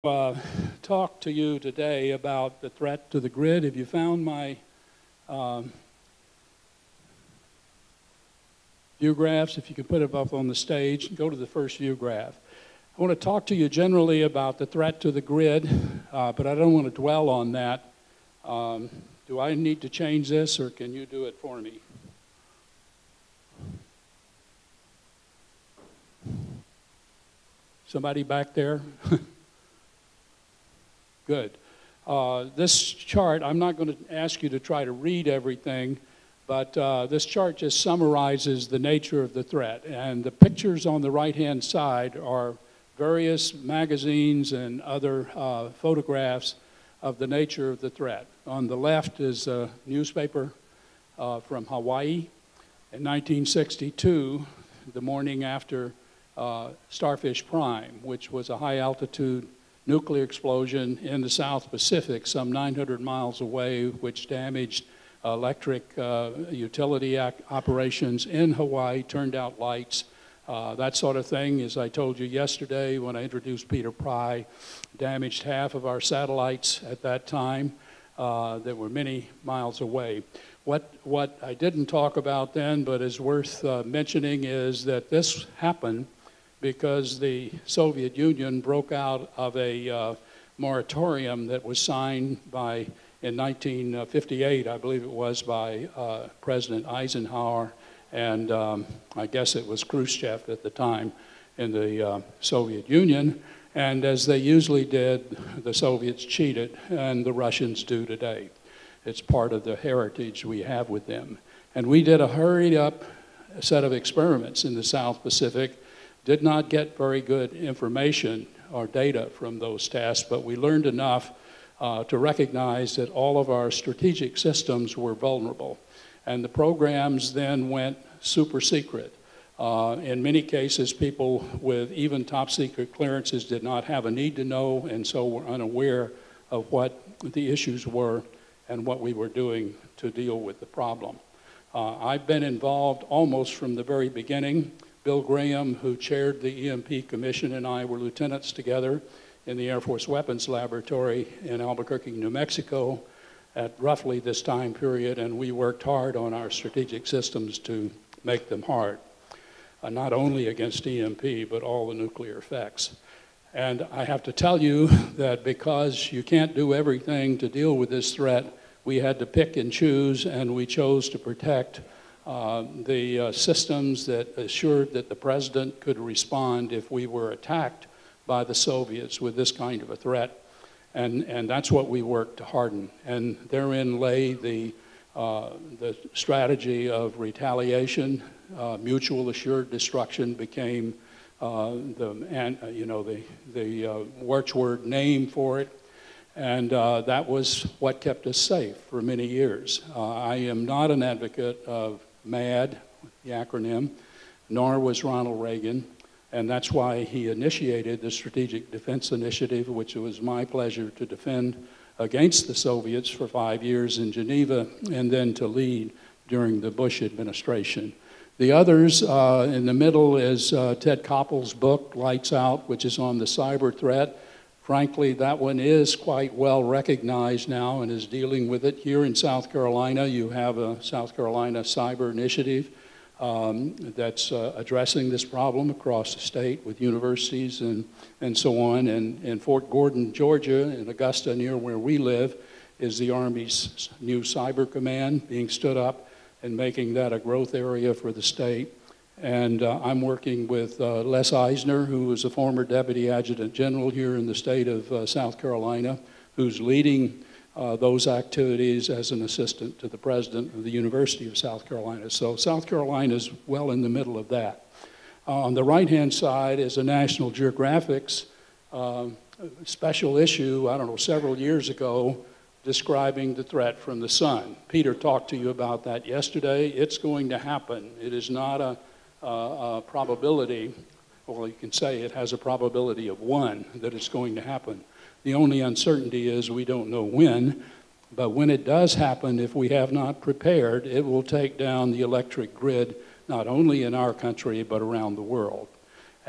Talk to you today about the threat to the grid. Have you found my view graphs? If you can put it up on the stage, go to the first view graph. I want to talk to you generally about the threat to the grid, but I don't want to dwell on that. Do I need to change this, or can you do it for me? Somebody back there? Good. This chart, I'm not going to ask you to try to read everything, but this chart just summarizes the nature of the threat. And the pictures on the right-hand side are various magazines and other photographs of the nature of the threat. On the left is a newspaper from Hawaii in 1962, the morning after Starfish Prime, which was a high-altitude nuclear explosion in the South Pacific, some 900 miles away, which damaged electric utility operations in Hawaii, turned out lights, that sort of thing. As I told you yesterday when I introduced Peter Pry, damaged half of our satellites at that time that were many miles away. What I didn't talk about then, but is worth mentioning, is that this happened because the Soviet Union broke out of a moratorium that was signed in 1958, I believe it was, by President Eisenhower, and I guess it was Khrushchev at the time in the Soviet Union. And as they usually did, the Soviets cheated, and the Russians do today. It's part of the heritage we have with them. And we did a hurried up set of experiments in the South Pacific. Did not get very good information or data from those tests, but we learned enough to recognize that all of our strategic systems were vulnerable. And the programs then went super secret. In many cases, people with even top secret clearances did not have a need to know, and so were unaware of what the issues were and what we were doing to deal with the problem. I've been involved almost from the very beginning. Bill Graham, who chaired the EMP Commission, and I were lieutenants together in the Air Force Weapons Laboratory in Albuquerque, New Mexico, at roughly this time period, and we worked hard on our strategic systems to make them hard, not only against EMP, but all the nuclear effects. And I have to tell you that because you can't do everything to deal with this threat, we had to pick and choose, and we chose to protect the systems that assured that the president could respond if we were attacked by the Soviets with this kind of a threat. And that's what we worked to harden. And therein lay the strategy of retaliation. Mutual assured destruction became the watchword name for it. And that was what kept us safe for many years. I am not an advocate of MAD, the acronym, nor was Ronald Reagan, and that's why he initiated the Strategic Defense Initiative, which it was my pleasure to defend against the Soviets for 5 years in Geneva, and then to lead during the Bush administration. The others, in the middle is Ted Koppel's book, Lights Out, which is on the cyber threat. Frankly, that one is quite well recognized now and is dealing with it. Here in South Carolina, you have a South Carolina Cyber Initiative that's addressing this problem across the state with universities and so on. And in Fort Gordon, Georgia, in Augusta, near where we live, is the Army's new Cyber Command being stood up and making that a growth area for the state. And I'm working with Les Eisner, who was a former Deputy Adjutant General here in the state of South Carolina, who's leading those activities as an assistant to the president of the University of South Carolina. So South Carolina is well in the middle of that. On the right-hand side is a National Geographic's special issue, I don't know, several years ago, describing the threat from the sun. Peter talked to you about that yesterday. It's going to happen. It is not a probability, well, you can say it has a probability of 1 that it's going to happen. The only uncertainty is we don't know when, but when it does happen, if we have not prepared, it will take down the electric grid, not only in our country, but around the world.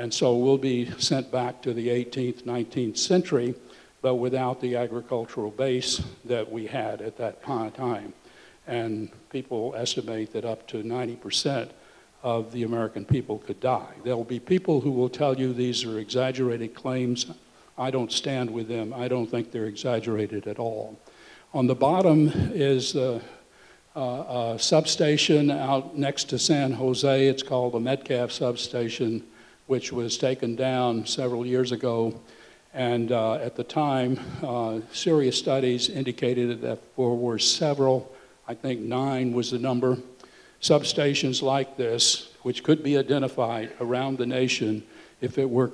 And so we'll be sent back to the 18th, 19th century, but without the agricultural base that we had at that time. And people estimate that up to 90% of the American people could die. There will be people who will tell you these are exaggerated claims. I don't stand with them. I don't think they're exaggerated at all. On the bottom is a substation out next to San Jose. It's called the Metcalf substation, which was taken down several years ago. And at the time, serious studies indicated that there were several, I think 9 was the number, substations like this, which could be identified around the nation if it were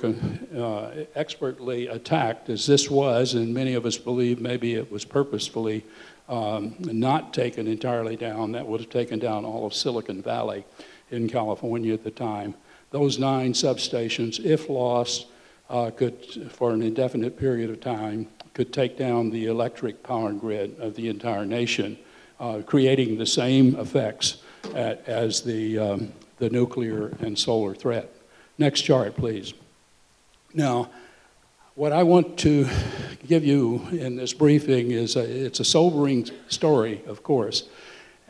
expertly attacked, as this was, and many of us believe maybe it was purposefully not taken entirely down. That would have taken down all of Silicon Valley in California at the time. Those 9 substations, if lost, could, for an indefinite period of time, could take down the electric power grid of the entire nation, creating the same effects as the nuclear and solar threat. Next chart, please. Now, what I want to give you in this briefing is it's a sobering story, of course,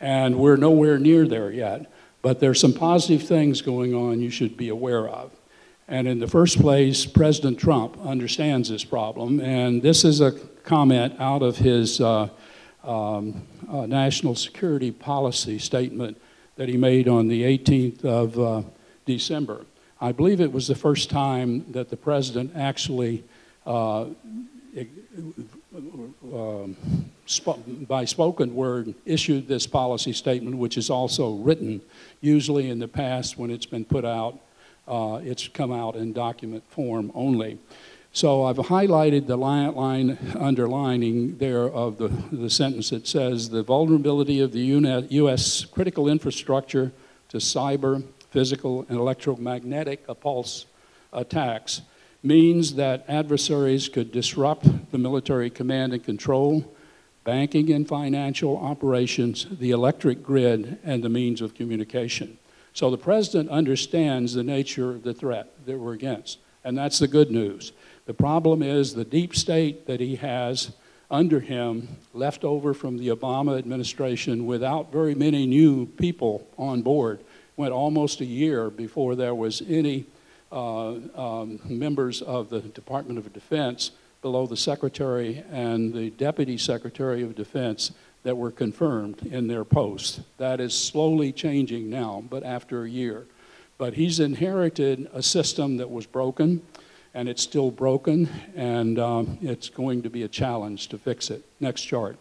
and we're nowhere near there yet, but there's some positive things going on you should be aware of. And in the first place, President Trump understands this problem, and this is a comment out of his national security policy statement that he made on the 18th of December. I believe it was the first time that the president actually, by spoken word, issued this policy statement, which is also written. Usually in the past, when it's been put out, it's come out in document form only. So I've highlighted the line underlining there of the sentence that says, the vulnerability of the U.S. critical infrastructure to cyber, physical, and electromagnetic pulse attacks means that adversaries could disrupt the military command and control, banking and financial operations, the electric grid, and the means of communication. So the president understands the nature of the threat that we're against, and that's the good news. The problem is the deep state that he has under him, left over from the Obama administration without very many new people on board, went almost a year before there was any members of the Department of Defense below the Secretary and the Deputy Secretary of Defense that were confirmed in their posts. That is slowly changing now, but after a year. But he's inherited a system that was broken, and it's still broken, and it's going to be a challenge to fix it. Next chart.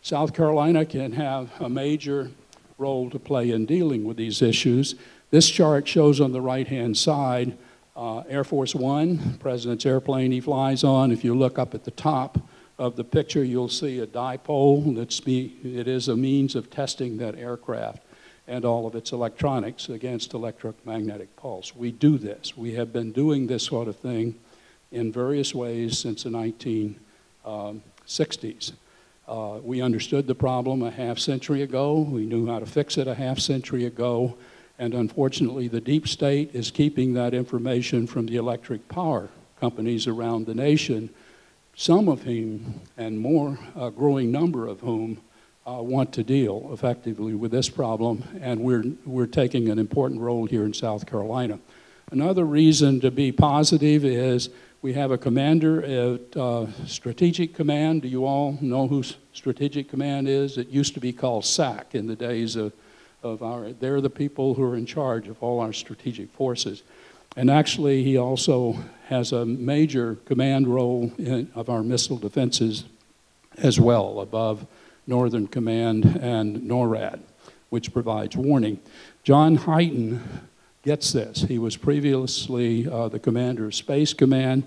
South Carolina can have a major role to play in dealing with these issues. This chart shows on the right-hand side Air Force One, President's airplane he flies on. If you look up at the top of the picture, you'll see a dipole. It is a means of testing that aircraft and all of its electronics against electromagnetic pulse. We do this. We have been doing this sort of thing in various ways since the 1960s. We understood the problem a half century ago. We knew how to fix it a half century ago. And unfortunately, the deep state is keeping that information from the electric power companies around the nation, some of whom, and more, a growing number of whom, want to deal effectively with this problem, and we're taking an important role here in South Carolina. Another reason to be positive is we have a commander at Strategic Command. Do you all know who Strategic Command is? It used to be called SAC in the days of they're the people who are in charge of all our strategic forces. And actually, he also has a major command role of our missile defenses as well, above Northern Command and NORAD, which provides warning. John Hyten gets this. He was previously the commander of Space Command,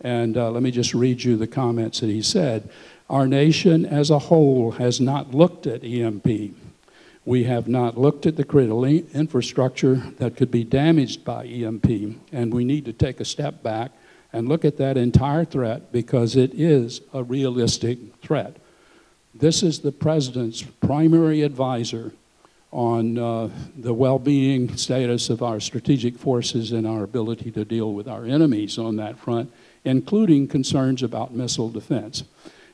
and let me just read you the comments that he said. Our nation as a whole has not looked at EMP. We have not looked at the critical infrastructure that could be damaged by EMP, and we need to take a step back and look at that entire threat because it is a realistic threat. This is the president's primary advisor on the well-being status of our strategic forces and our ability to deal with our enemies on that front, including concerns about missile defense.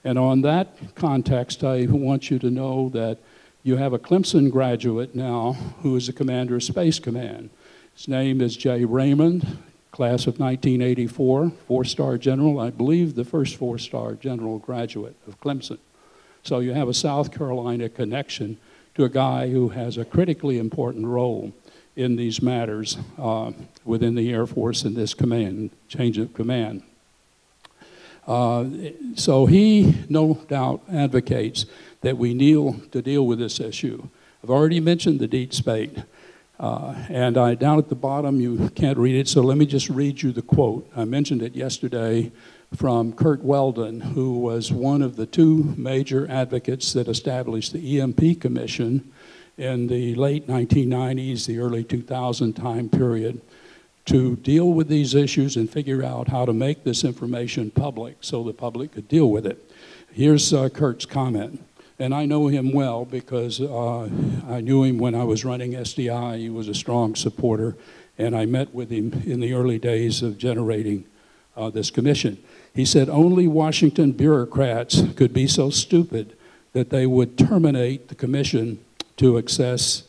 And on that context, I want you to know that you have a Clemson graduate now who is a commander of Space Command. His name is Jay Raymond, class of 1984, four-star general, I believe the first four-star general graduate of Clemson. So you have a South Carolina connection to a guy who has a critically important role in these matters within the Air Force in this command, change of command. So he, no doubt, advocates that we need to deal with this issue. I've already mentioned the deep space, and down at the bottom you can't read it, so let me just read you the quote. I mentioned it yesterday from Kurt Weldon, who was one of the two major advocates that established the EMP Commission in the late 1990s, the early 2000 time period, to deal with these issues and figure out how to make this information public so the public could deal with it. Here's Kurt's comment. And I know him well because I knew him when I was running SDI. He was a strong supporter, and I met with him in the early days of generating this commission. He said only Washington bureaucrats could be so stupid that they would terminate the commission to assess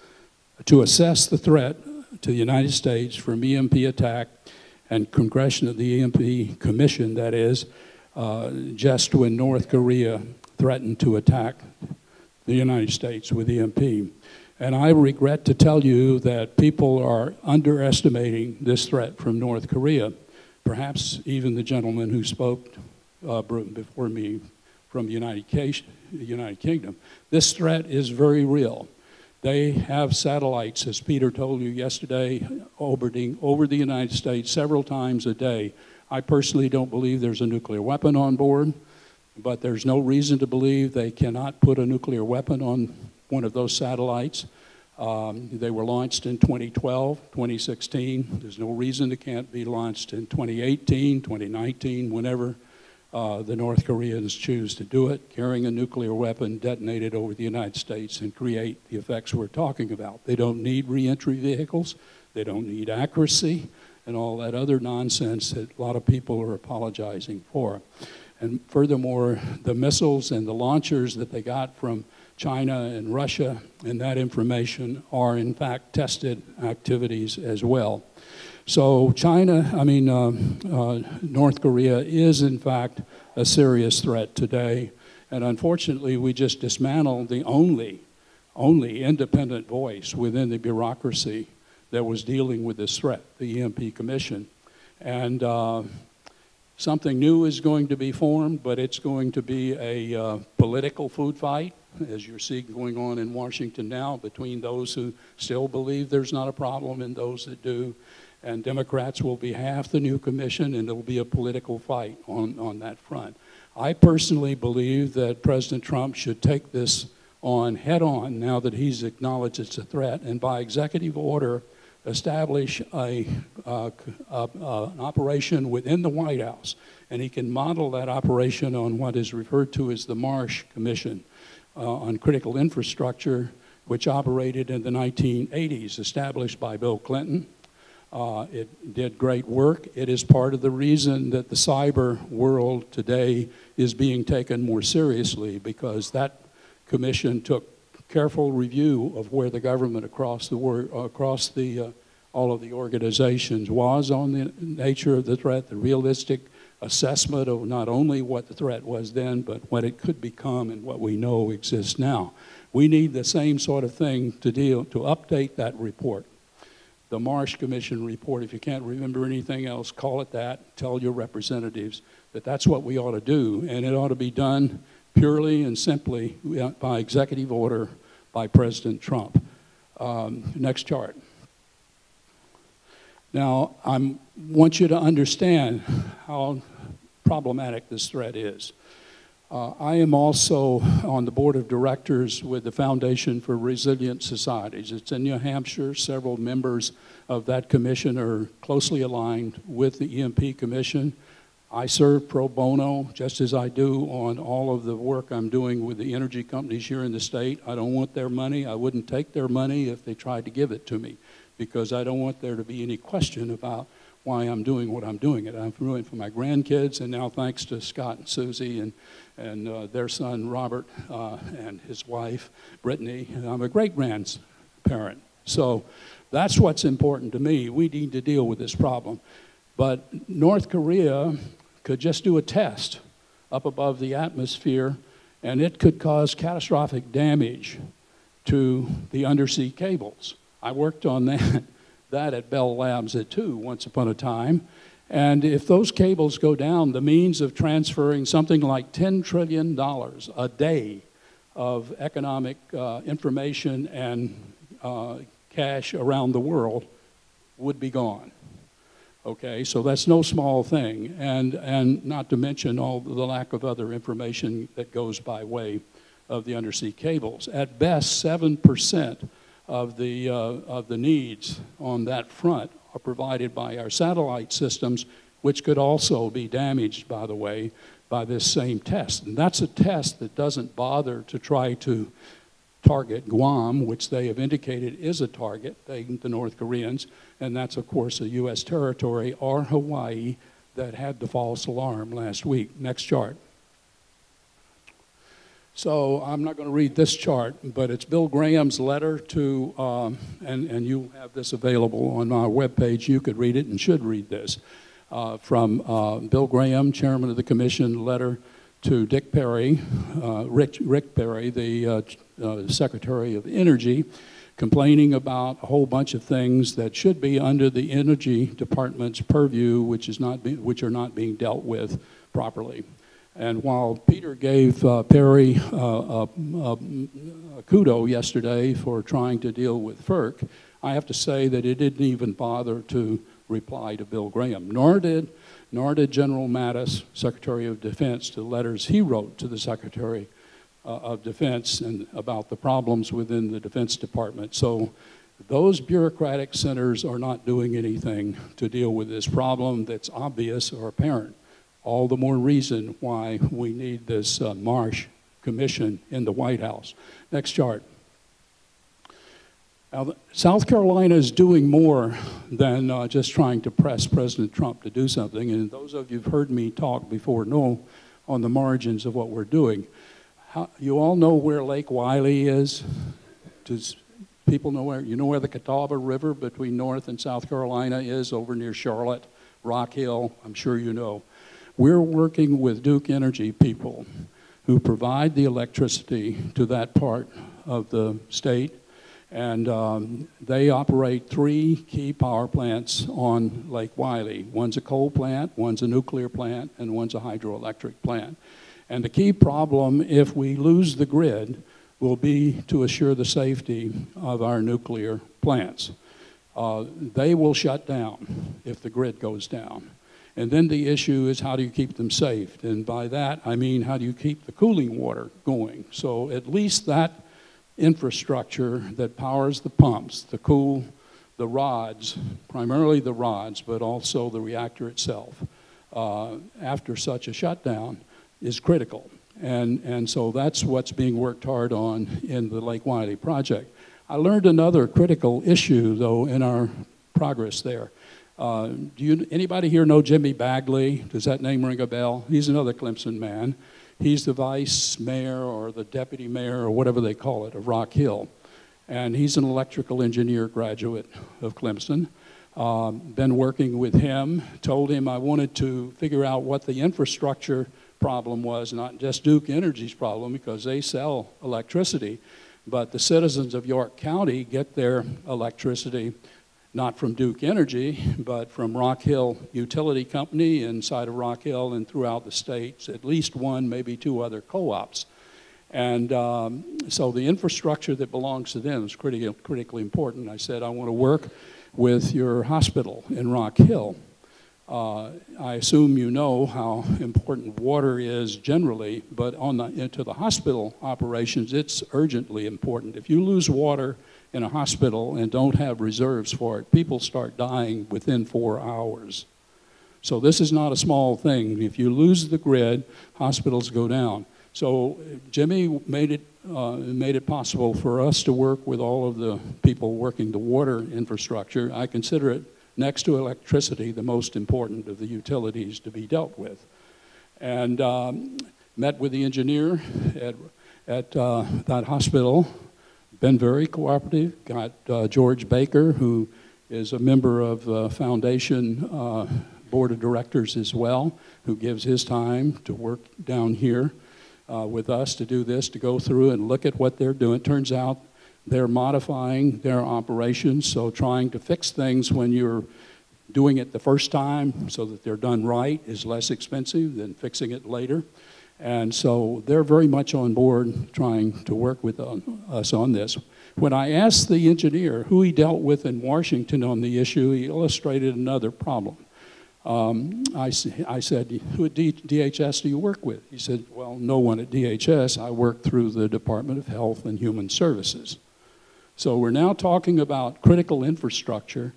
the threat to the United States from EMP attack and progression of the EMP Commission, that is, just when North Korea threatened to attack the United States with EMP. And I regret to tell you that people are underestimating this threat from North Korea. Perhaps even the gentleman who spoke before me from the United Kingdom. This threat is very real. They have satellites, as Peter told you yesterday, orbiting over the United States several times a day. I personally don't believe there's a nuclear weapon on board, but there's no reason to believe they cannot put a nuclear weapon on one of those satellites. They were launched in 2012, 2016. There's no reason it can't be launched in 2018, 2019, whenever the North Koreans choose to do it, carrying a nuclear weapon detonated over the United States and create the effects we're talking about. They don't need reentry vehicles. They don't need accuracy and all that other nonsense that a lot of people are apologizing for. And furthermore, the missiles and the launchers that they got from China and Russia and that information are in fact tested activities as well. So North Korea is in fact a serious threat today. And unfortunately, we just dismantled the only independent voice within the bureaucracy that was dealing with this threat, the EMP Commission. And something new is going to be formed, but it's going to be a political food fight, as you're seeing going on in Washington now, between those who still believe there's not a problem and those that do. And Democrats will be half the new commission, and it'll be a political fight on that front. I personally believe that President Trump should take this on head-on now that he's acknowledged it's a threat, and by executive order, establish an operation within the White House. And he can model that operation on what is referred to as the Marsh Commission on Critical Infrastructure, which operated in the 1980s, established by Bill Clinton. It did great work. It is part of the reason that the cyber world today is being taken more seriously, because that commission took careful review of where the government across all of the organizations was on the nature of the threat, the realistic assessment of not only what the threat was then, but what it could become and what we know exists now. We need the same sort of thing to update that report. The Marsh Commission report, if you can't remember anything else, call it that, tell your representatives that that's what we ought to do, and it ought to be done purely and simply by executive order by President Trump. Next chart. Now, I want you to understand how problematic this threat is. I am also on the board of directors with the Foundation for Resilient Societies. It's in New Hampshire. Several members of that commission are closely aligned with the EMP Commission. I serve pro bono, just as I do on all of the work I'm doing with the energy companies here in the state. I don't want their money. I wouldn't take their money if they tried to give it to me, because I don't want there to be any question about why I'm doing what I'm doing. I'm doing it for my grandkids, and now thanks to Scott and Susie and their son Robert and his wife Brittany, I'm a great-grandparent. So that's what's important to me. We need to deal with this problem. But North Korea could just do a test up above the atmosphere, and it could cause catastrophic damage to the undersea cables. I worked on that at Bell Labs too once upon a time. And if those cables go down, the means of transferring something like $10 trillion a day of economic information and cash around the world would be gone. Okay, so that's no small thing, and not to mention all the lack of other information that goes by way of the undersea cables. At best, 7% of the needs on that front are provided by our satellite systems, which could also be damaged, by the way, by this same test. And that's a test that doesn't bother to try to target Guam, which they have indicated is a target, the North Koreans, and that's, of course, a U.S. territory, or Hawaii, that had the false alarm last week. Next chart. So I'm not going to read this chart, but it's Bill Graham's letter to, and you have this available on our webpage. You could read it and should read this, from Bill Graham, chairman of the commission, letter to Dick Perry, Rick Perry, the Secretary of Energy, complaining about a whole bunch of things that should be under the Energy Department's purview, which are not being dealt with properly. And while Peter gave Perry a kudo yesterday for trying to deal with FERC, I have to say that it didn't even bother to reply to Bill Graham, nor did General Mattis, Secretary of Defense, to letters he wrote to the Secretary of Defense and about the problems within the Defense Department. So those bureaucratic centers are not doing anything to deal with this problem that's obvious or apparent. All the more reason why we need this Marsh Commission in the White House. Next chart. Now, South Carolina is doing more than just trying to press President Trump to do something, and those of you who've heard me talk before know on the margins of what we're doing. You all know where Lake Wylie is? Does people know where? You know where the Catawba River between North and South Carolina is, over near Charlotte, Rock Hill? I'm sure you know. We're working with Duke Energy people who provide the electricity to that part of the state, and they operate 3 key power plants on Lake Wylie. One's a coal plant, one's a nuclear plant, and one's a hydroelectric plant. And the key problem, if we lose the grid, will be to assure the safety of our nuclear plants. They will shut down if the grid goes down. And then the issue is, how do you keep them safe? And by that, I mean, how do you keep the cooling water going? So at least that infrastructure that powers the pumps, the cool, the rods, primarily the rods, but also the reactor itself, after such a shutdown, is critical. And so that's what's being worked hard on in the Lake Wylie project. I learned another critical issue, though, in our progress there. Anybody here know Jimmy Bagley? Does that name ring a bell? He's another Clemson man. He's the vice mayor or the deputy mayor or whatever they call it of Rock Hill. And he's an electrical engineer graduate of Clemson. Been working with him, told him I wanted to figure out what the infrastructure problem was, not just Duke Energy's problem, because they sell electricity, but the citizens of York County get their electricity not from Duke Energy, but from Rock Hill Utility Company inside of Rock Hill and throughout the states, at least 1, maybe 2 other co-ops. And so the infrastructure that belongs to them is critically important. I said, I want to work with your hospital in Rock Hill. I assume you know how important water is generally, but into the hospital operations, it's urgently important. If you lose water in a hospital and don't have reserves for it, people start dying within 4 hours. So this is not a small thing. If you lose the grid, hospitals go down. So Jimmy made it possible for us to work with all of the people working the water infrastructure. I consider it, next to electricity, the most important of the utilities to be dealt with. And met with the engineer at that hospital, been very cooperative, got George Baker, who is a member of the foundation board of directors as well, who gives his time to work down here with us to do this, to go through and look at what they're doing. Turns out they're modifying their operations, so trying to fix things when you're doing it the first time so that they're done right is less expensive than fixing it later. And so they're very much on board trying to work with us on this. When I asked the engineer who he dealt with in Washington on the issue, he illustrated another problem. I said, who at DHS do you work with? He said, well, no one at DHS. I work through the Department of Health and Human Services. So we're now talking about critical infrastructure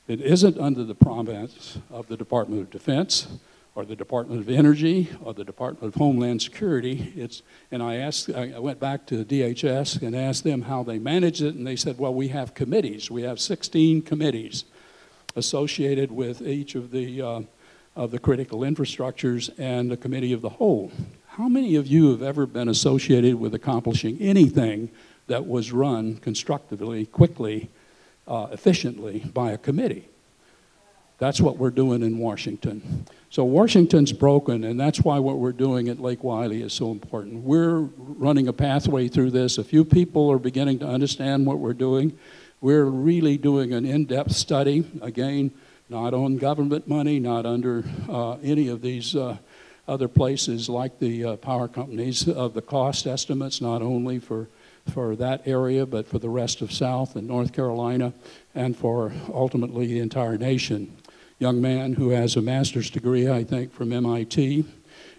that isn't under the province of the Department of Defense or the Department of Energy or the Department of Homeland Security. And I went back to DHS and asked them how they manage it, and they said, well, we have committees. We have 16 committees associated with each of the critical infrastructures and the committee of the whole. How many of you have ever been associated with accomplishing anything that was run constructively, quickly, efficiently by a committee? That's what we're doing in Washington. So Washington's broken, and that's why what we're doing at Lake Wylie is so important. We're running a pathway through this. A few people are beginning to understand what we're doing. We're really doing an in-depth study, again, not on government money, not under any of these other places like the power companies, of the cost estimates, not only for that area, but for the rest of South and North Carolina, and for ultimately the entire nation. Young man who has a master's degree, I think, from MIT,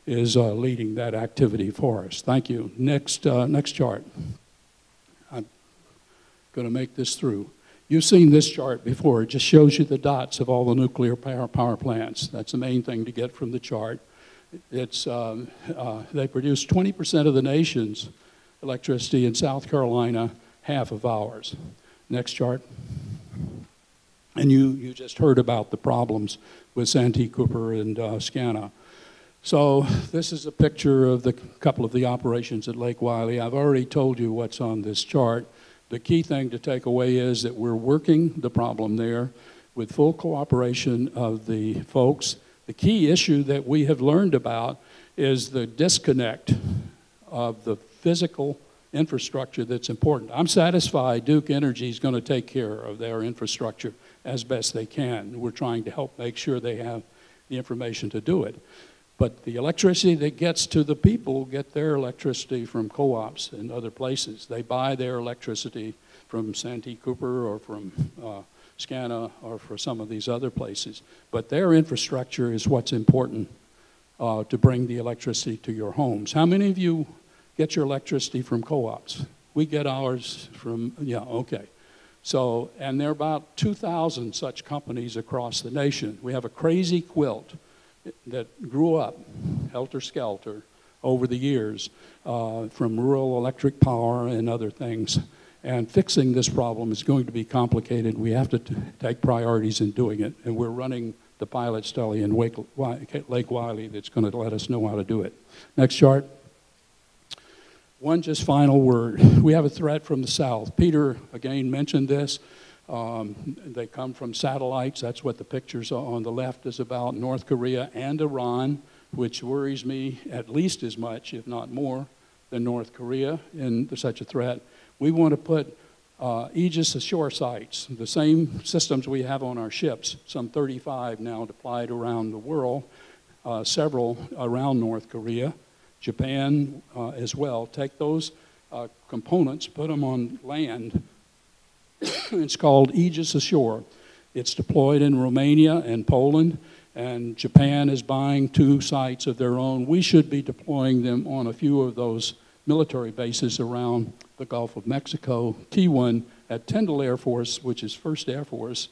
is leading that activity for us. Thank you. Next chart. I'm going to make this through. You've seen this chart before. It just shows you the dots of all the nuclear power plants. That's the main thing to get from the chart. It's, they produce 20% of the nation's electricity. In South Carolina, half of ours. Next chart. And you just heard about the problems with Santee Cooper and SCANA. So this is a picture of the couple of the operations at Lake Wylie. I've already told you what's on this chart. The key thing to take away is that we're working the problem there with full cooperation of the folks. The key issue that we have learned about is the disconnect of the physical infrastructure that's important. I'm satisfied Duke Energy is going to take care of their infrastructure as best they can. We're trying to help make sure they have the information to do it. But the electricity that gets to the people get their electricity from co-ops and other places. They buy their electricity from Santee Cooper or from SCANA or for some of these other places. But their infrastructure is what's important to bring the electricity to your homes. How many of you get your electricity from co-ops? We get ours from, yeah, okay. So, and there are about 2,000 such companies across the nation. We have a crazy quilt that grew up helter-skelter over the years from rural electric power and other things. And fixing this problem is going to be complicated. We have to take priorities in doing it. And we're running the pilot study in Lake Wylie that's going to let us know how to do it. Next chart. One just final word. We have a threat from the south. Peter, again, mentioned this. They come from satellites. That's what the pictures on the left is about. North Korea and Iran, which worries me at least as much, if not more, than North Korea in such a threat. We want to put Aegis ashore sites, the same systems we have on our ships, some 35 now deployed around the world, several around North Korea. Japan as well. Take those components, put them on land. It's called Aegis Ashore. It's deployed in Romania and Poland, and Japan is buying 2 sites of their own. We should be deploying them on a few of those military bases around the Gulf of Mexico. Key one at Tyndall Air Force, which is 1st Air Force,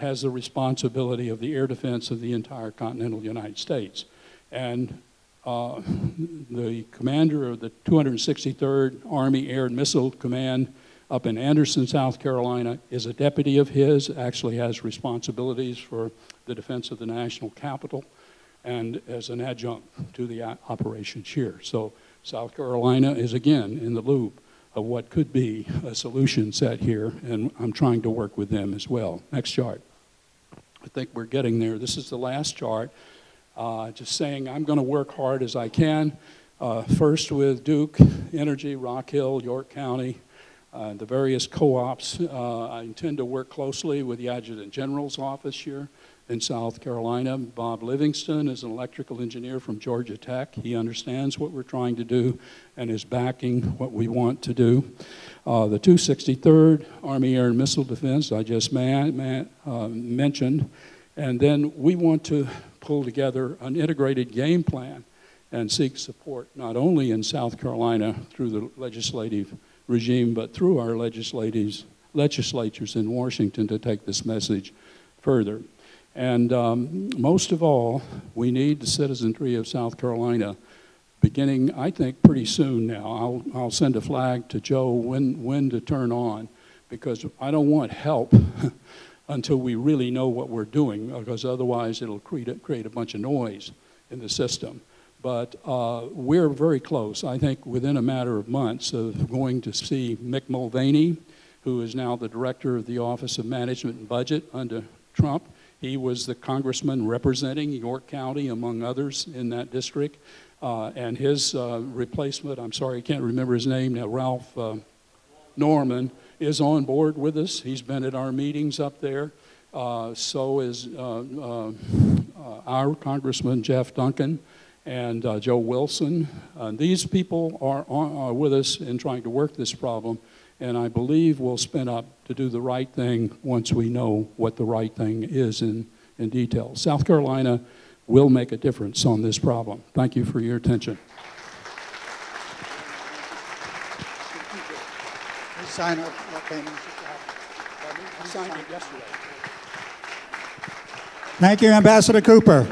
has the responsibility of the air defense of the entire continental United States. And the commander of the 263rd Army Air and Missile Command up in Anderson, South Carolina, is a deputy of his, actually has responsibilities for the defense of the national capital, and as an adjunct to the operations here. So South Carolina is again in the loop of what could be a solution set here, and I'm trying to work with them as well. Next chart. I think we're getting there. This is the last chart. Just saying I'm going to work hard as I can. First with Duke Energy, Rock Hill, York County, the various co-ops. I intend to work closely with the Adjutant General's office here in South Carolina. Bob Livingston is an electrical engineer from Georgia Tech. He understands what we're trying to do and is backing what we want to do. The 263rd Army Air and Missile Defense I just mentioned. And then we want to pull together an integrated game plan and seek support not only in South Carolina through the legislative regime, but through our legislatures in Washington to take this message further. And most of all, we need the citizenry of South Carolina beginning, I think, pretty soon now. I'll send a flag to Joe when to turn on, because I don't want help until we really know what we're doing, because otherwise it'll create a bunch of noise in the system. But we're very close, I think, within a matter of months of going to see Mick Mulvaney, who is now the director of the Office of Management and Budget under Trump. He was the congressman representing York County, among others, in that district. And his replacement, I'm sorry, I can't remember his name now, Ralph Norman, is on board with us. He's been at our meetings up there. So is our Congressman Jeff Duncan and Joe Wilson. These people are with us in trying to work this problem, and I believe we'll spin up to do the right thing once we know what the right thing is in detail. South Carolina will make a difference on this problem. Thank you for your attention. Sign up. I signed it yesterday. Thank you, Ambassador Cooper.